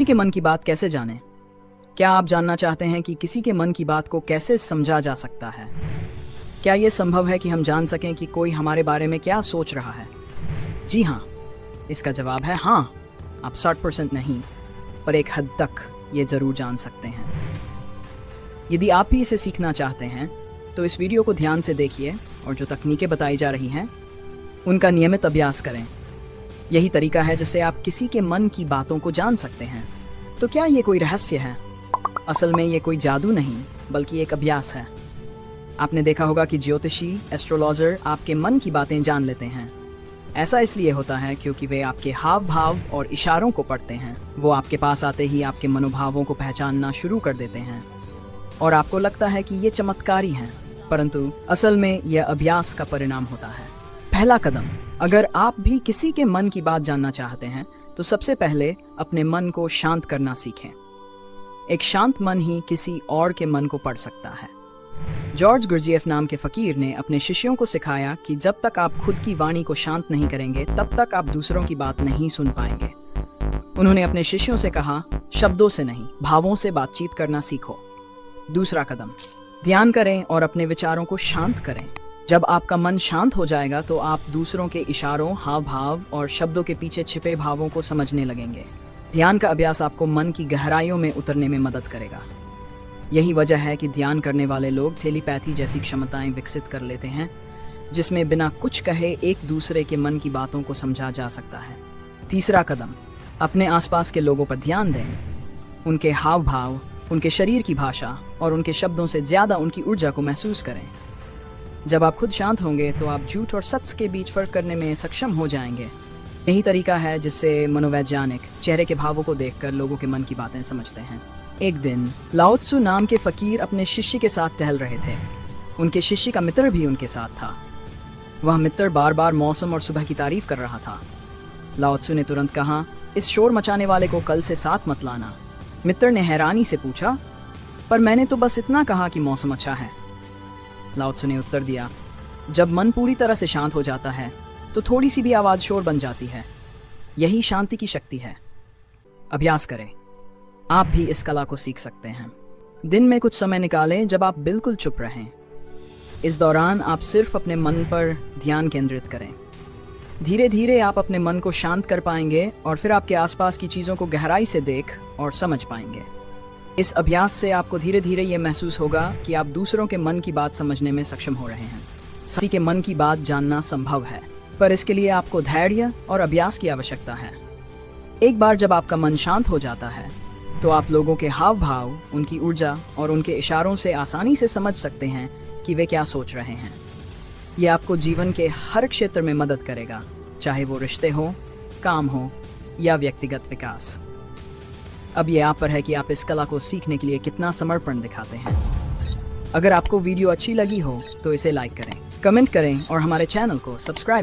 किसी के मन की बात कैसे जानें? क्या आप जानना चाहते हैं कि किसी के मन की बात को कैसे समझा जा सकता है? क्या यह संभव है कि हम जान सकें कि कोई हमारे बारे में क्या सोच रहा है? जी हाँ, इसका जवाब है हाँ। आप 60% नहीं, पर एक हद तक ये जरूर जान सकते हैं। यदि आप भी इसे सीखना चाहते हैं तो इस वीडियो को ध्यान से देखिए और जो तकनीकें बताई जा रही हैं उनका नियमित अभ्यास करें। यही तरीका है जिससे आप किसी के मन की बातों को जान सकते हैं। तो क्या ये कोई रहस्य है? असल में ये कोई जादू नहीं, बल्कि एक अभ्यास है। आपने देखा होगा कि ज्योतिषी, एस्ट्रोलॉजर आपके मन की बातें जान लेते हैं। ऐसा इसलिए होता है क्योंकि वे आपके हाव भाव और इशारों को पढ़ते हैं। वो आपके पास आते ही आपके मनोभावों को पहचानना शुरू कर देते हैं और आपको लगता है कि ये चमत्कारी हैं, परंतु असल में यह अभ्यास का परिणाम होता है। पहला कदम, अगर आप भी किसी के मन की बात जानना चाहते हैं तो सबसे पहले अपने मन को शांत करना सीखें। एक शांत मन ही किसी और के मन को पढ़ सकता है। जॉर्ज गुरजीएफ नाम के फकीर ने अपने शिष्यों को सिखाया कि जब तक आप खुद की वाणी को शांत नहीं करेंगे तब तक आप दूसरों की बात नहीं सुन पाएंगे। उन्होंने अपने शिष्यों से कहा, शब्दों से नहीं, भावों से बातचीत करना सीखो। दूसरा कदम, ध्यान करें और अपने विचारों को शांत करें। जब आपका मन शांत हो जाएगा तो आप दूसरों के इशारों, हाव भाव और शब्दों के पीछे छिपे भावों को समझने लगेंगे। ध्यान का अभ्यास आपको मन की गहराइयों में उतरने में मदद करेगा। यही वजह है कि ध्यान करने वाले लोग टेलीपैथी जैसी क्षमताएं विकसित कर लेते हैं, जिसमें बिना कुछ कहे एक दूसरे के मन की बातों को समझा जा सकता है। तीसरा कदम, अपने आसपास के लोगों पर ध्यान दें। उनके हाव भाव, उनके शरीर की भाषा और उनके शब्दों से ज्यादा उनकी ऊर्जा को महसूस करें। जब आप खुद शांत होंगे तो आप झूठ और सच के बीच फर्क करने में सक्षम हो जाएंगे। यही तरीका है जिससे मनोवैज्ञानिक चेहरे के भावों को देखकर लोगों के मन की बातें समझते हैं। एक दिन लाओ त्सु नाम के फकीर अपने शिष्य के साथ टहल रहे थे। उनके शिष्य का मित्र भी उनके साथ था। वह मित्र बार बार मौसम और सुबह की तारीफ कर रहा था। लाओ त्सु ने तुरंत कहा, इस शोर मचाने वाले को कल से साथ मत लाना। मित्र ने हैरानी से पूछा, पर मैंने तो बस इतना कहा कि मौसम अच्छा है। लाओ त्सु ने उत्तर दिया, जब मन पूरी तरह से शांत हो जाता है तो थोड़ी सी भी आवाज शोर बन जाती है। यही शांति की शक्ति है। अभ्यास करें, आप भी इस कला को सीख सकते हैं। दिन में कुछ समय निकालें जब आप बिल्कुल चुप रहें। इस दौरान आप सिर्फ अपने मन पर ध्यान केंद्रित करें। धीरे धीरे आप अपने मन को शांत कर पाएंगे और फिर आपके आसपास की चीजों को गहराई से देख और समझ पाएंगे। इस अभ्यास से आपको धीरे धीरे ये महसूस होगा कि आप दूसरों के मन की बात समझने में सक्षम हो रहे हैं। किसी के मन की बात जानना संभव है, पर इसके लिए आपको धैर्य और अभ्यास की आवश्यकता है। एक बार जब आपका मन शांत हो जाता है तो आप लोगों के हाव भाव, उनकी ऊर्जा और उनके इशारों से आसानी से समझ सकते हैं कि वे क्या सोच रहे हैं। ये आपको जीवन के हर क्षेत्र में मदद करेगा, चाहे वो रिश्ते हो, काम हो या व्यक्तिगत विकास। अब ये आप पर है कि आप इस कला को सीखने के लिए कितना समर्पण दिखाते हैं। अगर आपको वीडियो अच्छी लगी हो तो इसे लाइक करें, कमेंट करें और हमारे चैनल को सब्सक्राइब